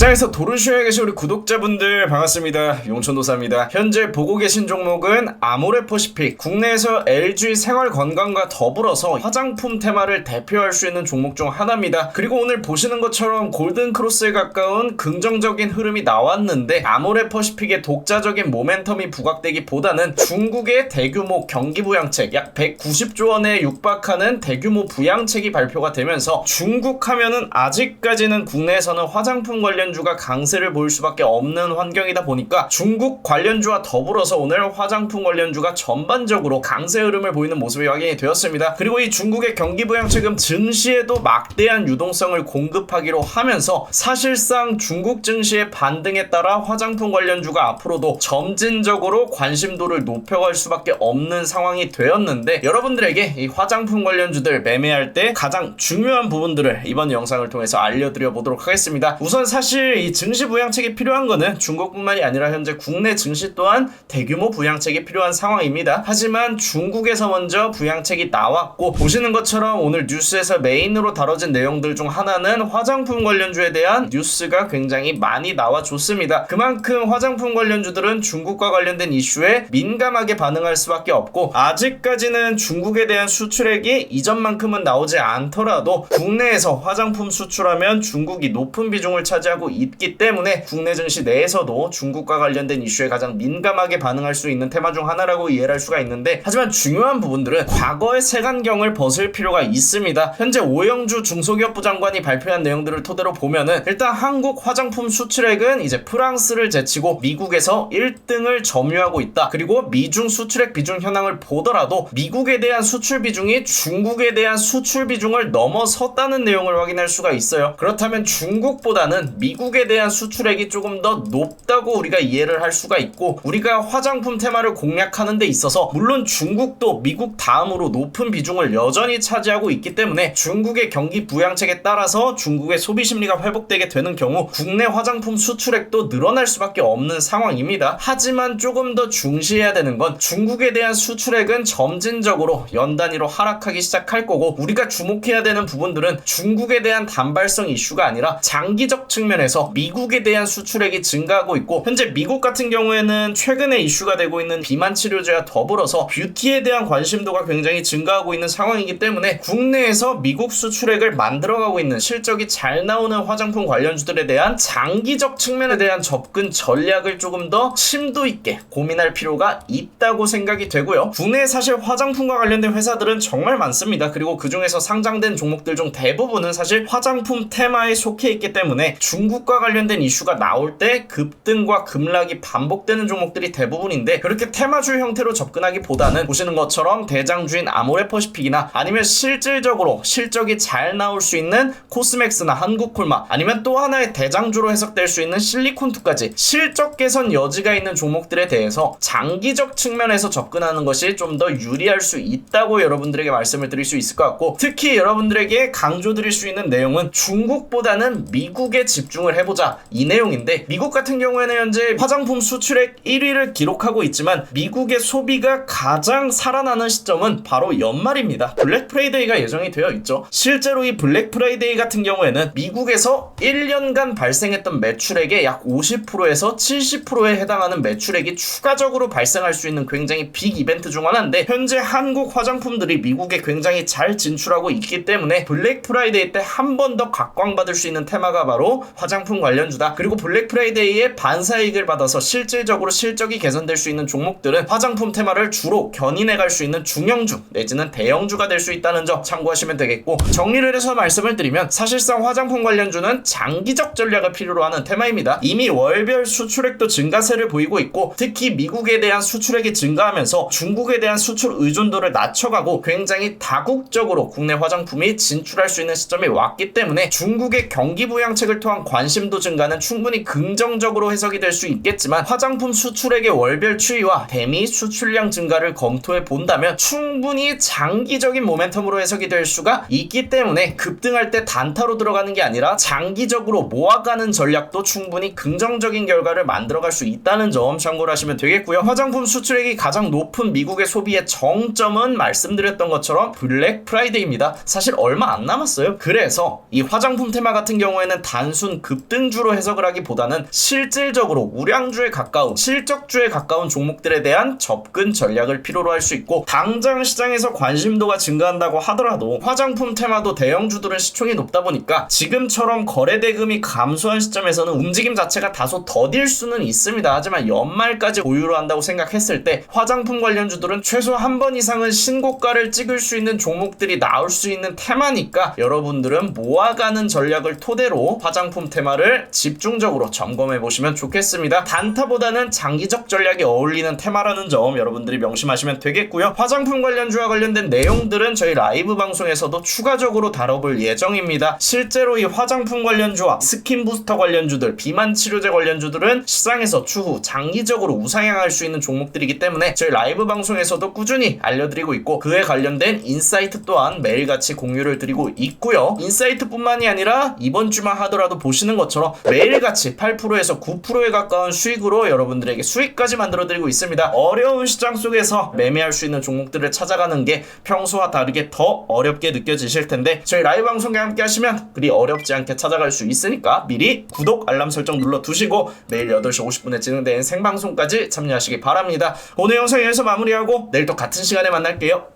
시장에서 도르시오에 계신 우리 구독자분들 반갑습니다. 용천도사입니다. 현재 보고 계신 종목은 아모레퍼시픽, 국내에서 LG 생활건강과 더불어서 화장품 테마를 대표할 수 있는 종목 중 하나입니다. 그리고 오늘 보시는 것처럼 골든크로스에 가까운 긍정적인 흐름이 나왔는데 아모레퍼시픽의 독자적인 모멘텀이 부각되기보다는 중국의 대규모 경기부양책 약 190조 원에 육박하는 대규모 부양책이 발표가 되면서 중국 하면은 아직까지는 국내에서는 화장품 관련주가 강세를 보일 수밖에 없는 환경이다 보니까 중국 관련주와 더불어서 오늘 화장품 관련주가 전반적으로 강세 흐름을 보이는 모습이 확인이 되었습니다. 그리고 이 중국의 경기부양책은 증시에도 막대한 유동성을 공급하기로 하면서 사실상 중국 증시의 반등에 따라 화장품 관련주가 앞으로도 점진적으로 관심도를 높여갈 수밖에 없는 상황이 되었는데, 여러분들에게 이 화장품 관련주들 매매할 때 가장 중요한 부분들을 이번 영상을 통해서 알려드려 보도록 하겠습니다. 우선 사실 이 증시 부양책이 필요한 거는 중국뿐만이 아니라 현재 국내 증시 또한 대규모 부양책이 필요한 상황입니다. 하지만 중국에서 먼저 부양책이 나왔고, 보시는 것처럼 오늘 뉴스에서 메인으로 다뤄진 내용들 중 하나는 화장품 관련주에 대한 뉴스가 굉장히 많이 나와줬습니다. 그만큼 화장품 관련주들은 중국과 관련된 이슈에 민감하게 반응할 수밖에 없고, 아직까지는 중국에 대한 수출액이 이전만큼은 나오지 않더라도 국내에서 화장품 수출하면 중국이 높은 비중을 차지하고 있기 때문에 국내 증시 내에서도 중국과 관련된 이슈에 가장 민감하게 반응할 수 있는 테마 중 하나라고 이해를 할 수가 있는데, 하지만 중요한 부분들은 과거의 색안경을 벗을 필요가 있습니다. 현재 오영주 중소기업부 장관이 발표한 내용들을 토대로 보면은 일단 한국 화장품 수출액은 이제 프랑스를 제치고 미국에서 1등을 점유하고 있다. 그리고 미중 수출액 비중 현황을 보더라도 미국에 대한 수출 비중이 중국에 대한 수출 비중을 넘어섰다는 내용을 확인할 수가 있어요. 그렇다면 중국보다는 미국에 대한 수출액이 조금 더 높다고 우리가 이해를 할 수가 있고, 우리가 화장품 테마를 공략하는 데 있어서 물론 중국도 미국 다음으로 높은 비중을 여전히 차지하고 있기 때문에 중국의 경기 부양책에 따라서 중국의 소비 심리가 회복되게 되는 경우 국내 화장품 수출액도 늘어날 수밖에 없는 상황입니다. 하지만 조금 더 중시해야 되는 건 중국에 대한 수출액은 점진적으로 연 단위로 하락하기 시작할 거고, 우리가 주목해야 되는 부분들은 중국에 대한 단발성 이슈가 아니라 장기적 측면에서 미국에 대한 수출액이 증가하고 있고, 현재 미국 같은 경우에는 최근에 이슈가 되고 있는 비만 치료제와 더불어서 뷰티에 대한 관심도가 굉장히 증가하고 있는 상황이기 때문에 국내에서 미국 수출액을 만들어가고 있는 실적이 잘 나오는 화장품 관련주들에 대한 장기적 측면에 대한 접근 전략을 조금 더 심도 있게 고민할 필요가 있다고 생각이 되고요. 국내에 사실 화장품과 관련된 회사들은 정말 많습니다. 그리고 그 중에서 상장된 종목들 중 대부분은 사실 화장품 테마에 속해 있기 때문에 중국과 관련된 이슈가 나올 때 급등과 급락이 반복되는 종목들이 대부분인데, 그렇게 테마주 형태로 접근하기보다는 보시는 것처럼 대장주인 아모레퍼시픽이나 아니면 실질적으로 실적이 잘 나올 수 있는 코스맥스나 한국콜마, 아니면 또 하나의 대장주로 해석될 수 있는 실리콘투까지 실적 개선 여지가 있는 종목들에 대해서 장기적 측면에서 접근하는 것이 좀 더 유리할 수 있다고 여러분들에게 말씀을 드릴 수 있을 것 같고, 특히 여러분들에게 강조드릴 수 있는 내용은 중국보다는 미국에 집중을 해보자 이 내용인데, 미국 같은 경우에는 현재 화장품 수출액 1위를 기록하고 있지만 미국의 소비가 가장 살아나는 시점은 바로 연말입니다. 블랙 프라이데이가 예정이 되어 있죠. 실제로 이 블랙 프라이데이 같은 경우에는 미국에서 1년간 발생했던 매출액의 약 50%에서 70%에 해당하는 매출액이 추가적으로 발생할 수 있는 굉장히 빅 이벤트 중 하나인데, 현재 한국 화장품들이 미국에 굉장히 잘 진출하고 있기 때문에 블랙 프라이데이 때 한 번 더 각광받을 수 있는 테마가 바로 화장품 관련주다. 그리고 블랙 프라이데이에 반사이익을 받아서 실질적으로 실적이 개선될 수 있는 종목들은 화장품 테마를 주로 견인해 갈 수 있는 중형주 내지는 대형주가 될 수 있다는 점 참고하시면 되겠고, 정리를 해서 말씀을 드리면 사실상 화장품 관련주는 장기적 전략을 필요로 하는 테마입니다. 이미 월별 수출액도 증가세를 보이고 있고, 특히 미국에 대한 수출액이 증가하면서 중국에 대한 수출 의존도를 낮춰가고 굉장히 다국적으로 국내 화장품이 진출할 수 있는 시점이 왔기 때문에 중국의 경기 부양책을 통한 관심도 증가는 충분히 긍정적으로 해석이 될 수 있겠지만, 화장품 수출액의 월별 추이와 대미 수출량 증가를 검토해 본다면 충분히 장기적인 모멘텀으로 해석이 될 수가 있기 때문에 급등할 때 단타로 들어가는 게 아니라 장기적으로 모아가는 전략도 충분히 긍정적인 결과를 만들어갈 수 있다는 점 참고를 하시면 되겠고요. 화장품 수출액이 가장 높은 미국의 소비의 정점은 말씀드렸던 것처럼 블랙 프라이데이입니다. 사실 얼마 안 남았어요. 그래서 이 화장품 테마 같은 경우에는 단순 급등주로 해석을 하기보다는 실질적으로 우량주에 가까운 실적주에 가까운 종목들에 대한 접근 전략을 필요로 할 수 있고, 당장 시장에서 관심도가 증가한다고 하더라도 화장품 테마도 대형주들은 시총이 높다 보니까 지금처럼 거래 대금이 감소한 시점에서는 움직임 자체가 다소 더딜 수는 있습니다. 하지만 연말까지 보유를 한다고 생각했을 때 화장품 관련주들은 최소 한 번 이상은 신고가를 찍을 수 있는 종목들이 나올 수 있는 테마니까 여러분들은 모아가는 전략을 토대로 화장품 테마를 집중적으로 점검해 보시면 좋겠습니다. 단타보다는 장기적 전략이 어울리는 테마라는 점 여러분들이 명심하시면 되겠고요. 화장품 관련주와 관련된 내용들은 저희 라이브 방송에서도 추가적으로 다뤄볼 예정입니다. 실제로 이 화장품 관련주와 스킨 부스터 관련주들, 비만 치료제 관련주들은 시장에서 추후 장기적으로 우상향할 수 있는 종목들이기 때문에 저희 라이브 방송에서도 꾸준히 알려드리고 있고, 그에 관련된 인사이트 또한 매일같이 공유를 드리고 있고요. 인사이트뿐만이 아니라 이번 주만 하더라도 보시는 것처럼 매일같이 8%에서 9%에 가까운 수익으로 여러분들에게 수익까지 만들어드리고 있습니다. 어려운 시장 속에서 매매할 수 있는 종목들을 찾아가는 게 평소와 다르게 더 어렵게 느껴지실 텐데 저희 라이브 방송에 함께 하시면 그리 어렵지 않게 찾아갈 수 있으니까 미리 구독, 알람 설정 눌러두시고 매일 8시 50분에 진행되는 생방송까지 참여하시기 바랍니다. 오늘 영상 여기서 마무리하고 내일 또 같은 시간에 만날게요.